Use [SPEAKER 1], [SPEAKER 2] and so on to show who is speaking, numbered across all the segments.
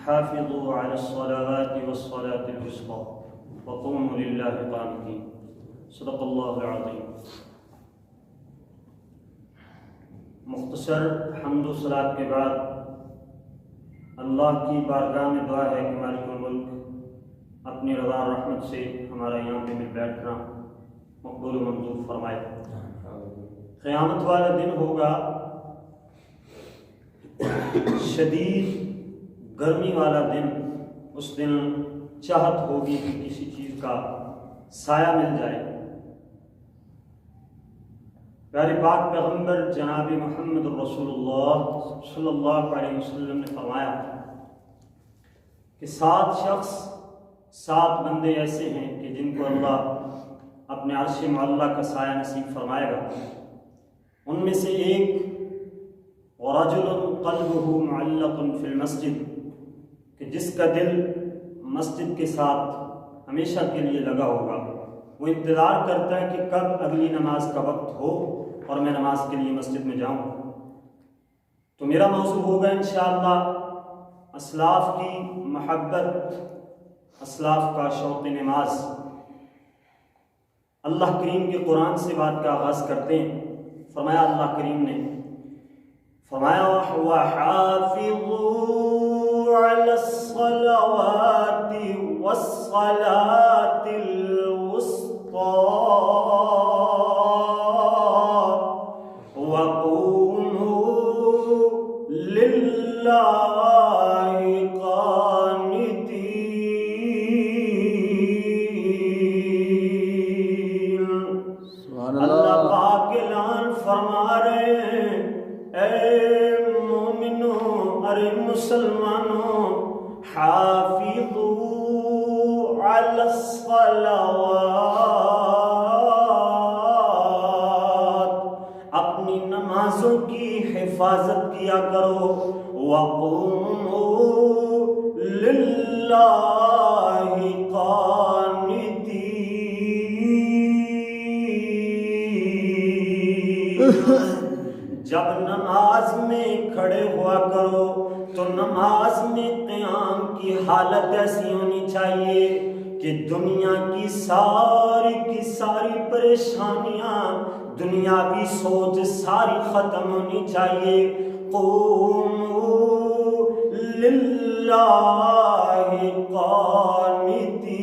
[SPEAKER 1] حافظوا على الصلوات والصلاة الوسطى وقوموا لله قانتين. صدق اللہ العظیم. مختصر حمد و صلات کے بعد اللہ کی بارگاہ میں دعا ہے کہ مالک الملک اپنی رضا اور رحمت سے ہمارا یہاں پہ مل بیٹھنا مقبول و منظور فرمائے. قیامت والا دن ہوگا، شدید گرمی والا دن. اس دن چاہت ہوگی کہ کسی چیز کا سایہ مل جائے. پیارے پاک پیغمبر جناب محمد رسول اللہ صلی اللہ علیہ وسلم نے فرمایا کہ 7 شخص 7 بندے ایسے ہیں کہ جن کو اللہ اپنے عرش معلیٰ کا سایہ نصیب فرمائے گا. ان میں سے ایک ورجل قلبه معلق فی المسجد، کہ جس کا دل مسجد کے ساتھ ہمیشہ کے لیے لگا ہوگا. وہ انتظار کرتا ہے کہ کب اگلی نماز کا وقت ہو اور میں نماز کے لیے مسجد میں جاؤں. تو میرا موضوع ہوگا انشاءاللہ اسلاف کی محبت، اسلاف کا شوق نماز. اللہ کریم کے قرآن سے بات کا آغاز کرتے ہیں. فرمایا اللہ کریم نے فرمایا وَحَافِظُوا عَلَى الصَّلَوَاتِ وَالصَّلَاةِ الْوُسْطَى وَقُومُوا لِلَّهِ قَانِتِينَ. اللہ پاک اعلان فرما رہے ہیں، اے مومنوں، ارے مسلمانوں، حافظوا علی الصلوات، اپنی نمازوں کی حفاظت کیا کرو. وقوموا للہ قانتین. جب نماز میں کھڑے ہوا کرو تو نماز میں قیام کی حالت ایسی ہونی چاہیے کہ دنیا کی ساری پریشانیاں، دنیاوی سوچ ساری ختم ہونی چاہیے. قوموا للہ قانتین.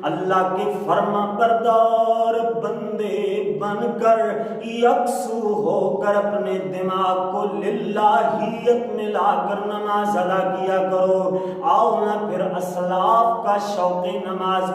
[SPEAKER 1] اللہ کے فرما بردار بندے بن کر یکسو ہو کر اپنے دماغ کو للہیت میں لا کر نماز ادا کیا کرو. آؤ نہ پھر اسلاف کا شوق نماز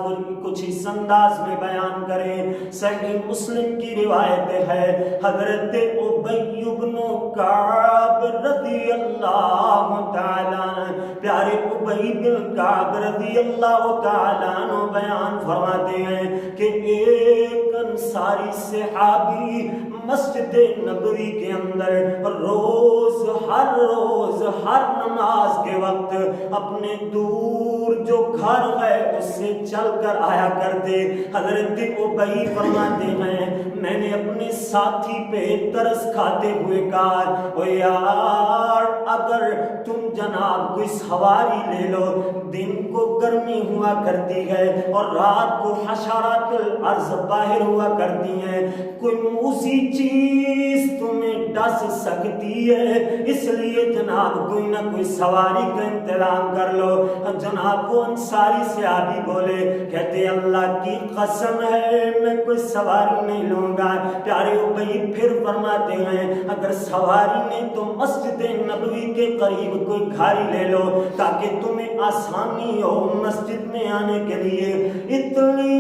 [SPEAKER 1] کچھ اس انداز میں بیان کریں. صحیح مسلم کی روایت ہے، حضرت ابی بن کعب رضی اللہ تعالیٰ عنہ، پیارے ابی بن کعب رضی اللہ تعالیٰ عنہ بیان فرماتے ہیں کہ ایک انصاری صحابی مسجد نبوی کے اندر ہر روز ہر نماز کے وقت اپنے دور جو گھر ہے اس سے چل کر آیا کرتے. حضرت ابی فرماتے ہیں میں نے اپنے ساتھی پہ ترس کھاتے ہوئے کہا، او یار اگر تم جناب کوئی سواری لے لو، دن کو گرمی ہوا کرتی ہے اور رات کو حشرات الارض باہر ہوا کرتی ہیں، کوئی موسی چیز تمہیں ڈس سکتی ہے، اس لیے جناب کوئی نہ کوئی سواری کا انتظام کر لو. جناب وہ انصاری صحابی بولے، کہتے اللہ کی قسم ہے میں کوئی سواری نہیں لوں گا. پیارے ابی پھر فرماتے ہیں اگر سواری نہیں تو مسجد نبوی کے قریب کوئی گھاڑی لے لو تاکہ تمہیں آسانی ہو مسجد میں آنے کے لیے. اتنی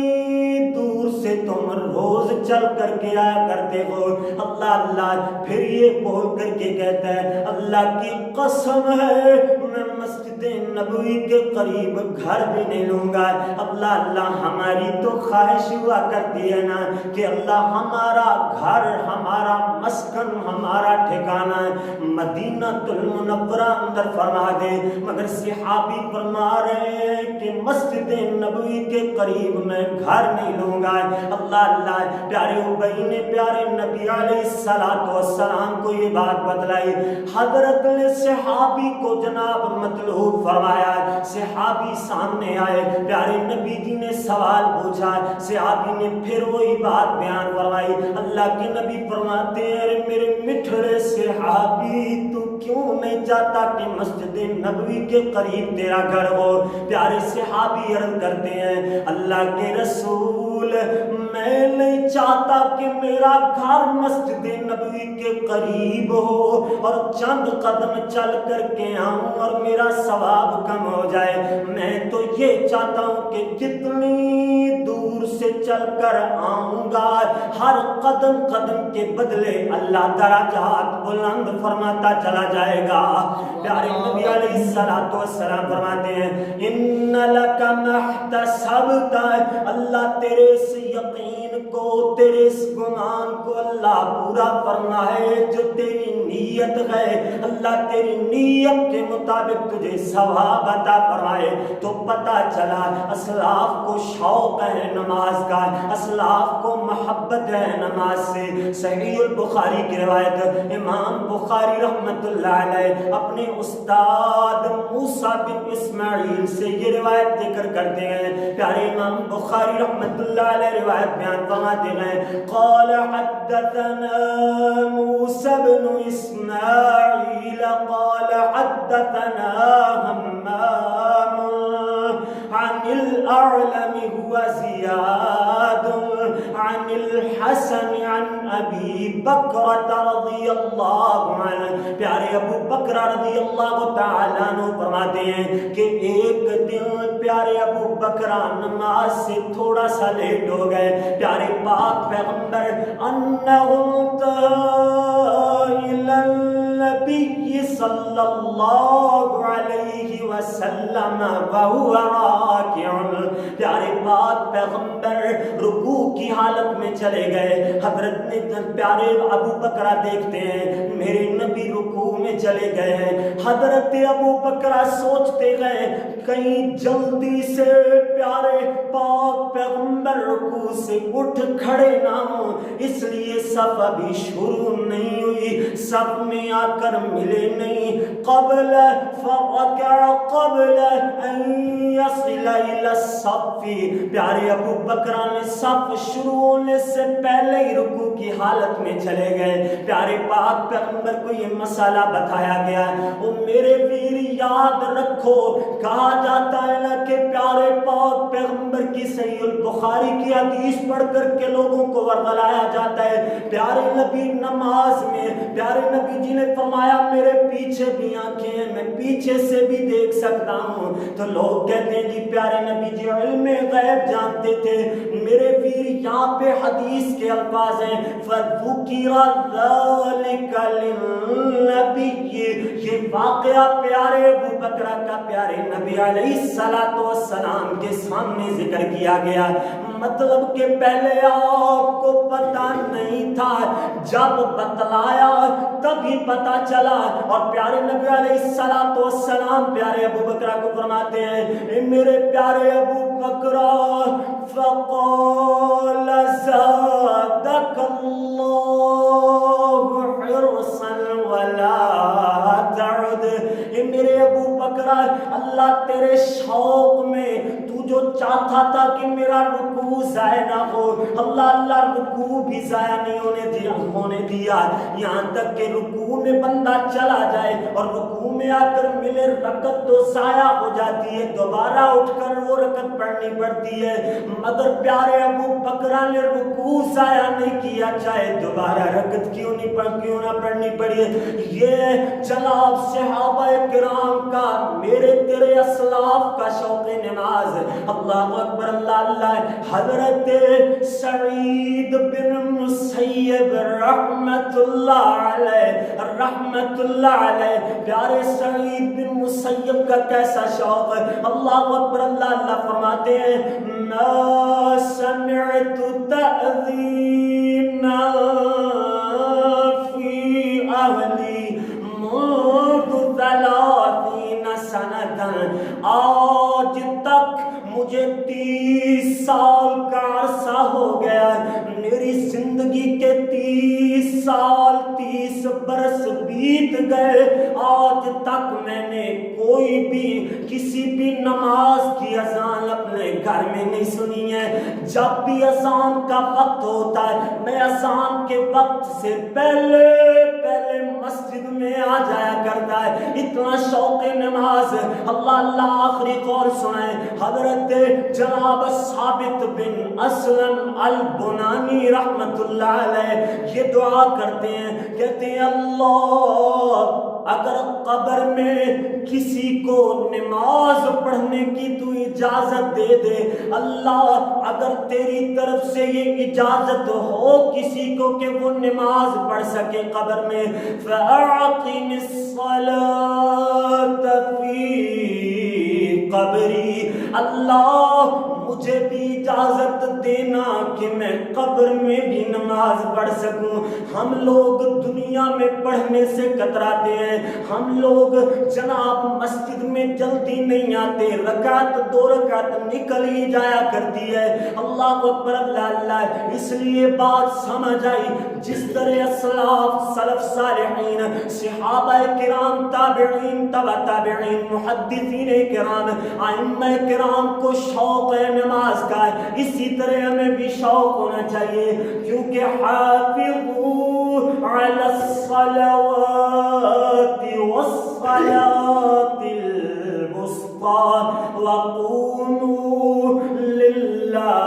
[SPEAKER 1] دور سے تم روز چل کر کے آیا کرتے ہو. اللہ اللہ پھر یہ بول کر کے کہتا ہے اللہ کی قسم ہے میں مسجد نبوی کے قریب گھر بھی نہیں لوں گا. اللہ اللہ ہماری تو خواہش ہوا کرتی ہے نا کہ اللہ ہمارا گھر، ہمارا مسکن، ہمارا ٹھکانہ مدینہ المنورہ اندر فرما دے، مگر صحابی فرما رہے ہیں کہ مسجد نبوی کے قریب میں گھر نہیں لوں گا. اللہ اللہ پیارے ابی نے پیارے نبی علیہ السلام کو یہ بات بتلائی. حضرت نے صحابی کو جناب مطلوب فرمایا. صحابی سامنے آئے, پیارے نبی جی نے سوال پوچھا, صحابی نے پھر وہی بات بیان فرمائی. اللہ کے نبی فرماتے ہیں میرے مٹھڑے صحابی تو کیوں نہیں چاہتا کہ مسجد نبوی کے قریب تیرا گھر ہو؟ پیارے صحابی عرض کرتے ہیں اللہ کے رسول میں نہیں چاہتا کہ میرا گھر مسجد نبوی کے قریب ہو اور چند قدم چل کر کے آؤں اور میرا ثواب کم ہو جائے. میں تو یہ چاہتا ہوں کہ جتنی دور سے چل کر آؤں گا ہر قدم قدم کے بدلے اللہ درجات بلند فرماتا چلا جائے گا. پیارے نبی علیہ السلام فرماتے ہیں ان لک محتسبت, اللہ تیرے اس یقین کو تیرے اس گمان کو اللہ پورا فرمائے جو تیری نیت ہے, اللہ تیری نیت کے مطابق تجھے ثواب عطا فرمائے. تو پتہ چلا اسلاف کو شوق ہے نماز کا, اسلاف کو محبت ہے نماز سے. صحیح البخاری کی روایت, امام بخاری رحمت اللہ علیہ اپنے استاد موسیٰ بن اسماعیل سے یہ روایت ذکر کرتے ہیں. پیارے امام بخاری رحمت اللہ علیہ روایت بیان فرماتے ہیں قال حدثنا موسیٰ بن اسماعیل قال حدثنا حمام عن الأعلم هو زياد عن الحسن عن أبي بكرة رضي الله عنه. پیارے ابو بکر رضی اللہ تعالیٰ عنہ فرماتے ہیں کہ ایک دن پیارے ابو بکر نماز سے تھوڑا سا لیٹ ہو گئے. پیارے پاک پیغمبر انہم إلى النبي صلی اللہ علیہ وسلم وهو راکع. پیارے پاک پیغمبر رکوع کی حالت میں چلے گئے. حضرت نے پیارے ابو بکر دیکھتے ہیں میرے نبی رکوع میں چلے گئے ہیں. حضرت ابو بکر سوچتے گئے کہیں جلدی سے پیارے پاک پیغمبر رکوع سے اٹھ کھڑے نہ ہوں, اس لیے صف ابھی شروع نہیں ہوئی, صف میں آ کر ملے نہیں. قبل فرکع قبل ان یصل الى الصف. پیارے ابو بکر نے صف شروع ہونے سے پہلے ہی رکوع کی حالت میں چلے گئے. پیارے پاک پیغمبر کو یہ مسئلہ بتایا گیا. او میرے ویر یاد رکھو, کہا جاتا ہے نا کہ پیارے پاک پیغمبر کی صحیح البخاری کی حدیث پڑھ کر کے لوگوں کو ورغلایا جاتا ہے. پیارے نبی نماز میں پیارے نبی جی نے فرمایا میرے پیچھے بھی آنکھیں ہیں, میں پیچھے سے بھی دیکھ سکتا ہوں. تو لوگ کہتے ہیں جی پیارے نبی جی علم غیب جانتے تھے. میرے ویر یہاں پہ حدیث کے الفاظ ہیں فَذُكِرَ ذَلِكَ لِلنَّبِيِّ. یہ واقعہ پیارے ابو بکر کا پیارے نبی علیہ السلام کے سامنے ذکر کیا گیا. مطلب کہ پہلے آپ کو پتہ نہیں تھا, جب بتلایا تبھی پتہ چلا. اور پیارے نبی علیہ السلام پیارے ابو بکر کو فرماتے ہیں میرے پیارے ابو بکر فقال زادك الله حرصا ولا تعد. میرے ابو بکر اللہ تیرے شوق میں تو جو چاہتا تھا کہ میرا رکوع ضائع نہ ہو, اللہ رکوع بھی ضائع نہیں ہونے دیا. یہاں تک کہ رکوع میں بندہ چلا جائے اور رکوع میں آ کر ملے رکعت تو ضائع ہو جاتی ہے, دوبارہ اٹھ کر وہ رکعت پڑھنی پڑتی ہے. مگر پیارے ابو بکر نے رکوع ضائع نہیں کیا, چاہے دوبارہ رکعت کیوں نہ پڑھنی پڑی. یہ جناب صحابہ کرام کا میرے تیرے اسلاف کا شوق نماز. اللہ اکبر اللہ. حضرت سعید بن مسیب رحمت اللہ علیہ پیارے سعید بن مسیب کا کیسا شوق ہے. اللہ اکبر اللہ فرماتے ہیں ما سمعت تأذین فی اہلی منذ 30 سنة. آج تک مجھے 30 سال کا عرصہ ہو گیا، میری زندگی کے 30 سال 30 برس بیت گئے، آج تک میں نے کوئی بھی کسی بھی نماز کی اذان اپنے گھر میں نہیں سنی ہے۔ جب بھی اذان کا وقت ہوتا ہے میں اذان کے وقت سے پہلے مسجد میں آ جایا کرتا ہے، اتنا شوق نماز۔ اللہ آخری قول سنائے، حضرت جناب ثابت بن اسلم البنانی رحمت اللہ علیہ یہ دعا کرتے ہیں، کہتے ہیں اللہ اگر قبر میں کسی کو نماز پڑھنے کی تو اجازت دے دے، اللہ اگر تیری طرف سے یہ اجازت ہو کسی کو کہ وہ نماز پڑھ سکے قبر میں، فَأَعْقِمِ الصَّلَاةَ فِي قبری، اللہ مجھے بھی اجازت دینا کہ میں قبر میں بھی نماز پڑھ سکوں۔ ہم لوگ دنیا میں پڑھنے سے کتراتے ہیں، ہم لوگ جناب مسجد میں جلدی نہیں آتے، رکعت 2 رکعت نکل ہی جایا کرتی ہے۔ اللہ اکبر اللہ، اس لیے بات سمجھ آئی جس طرح اسلاف سلف صالحین صحابہ کرام تابعین تبع تابعین محدثین کرام ائمہ کرام کو شوق ہے نماز کا ہے، اسی طرح ہمیں بھی شوق ہونا چاہیے، کیونکہ حافظوا علی الصلوات والصلاة الوسطى وقوموا للہ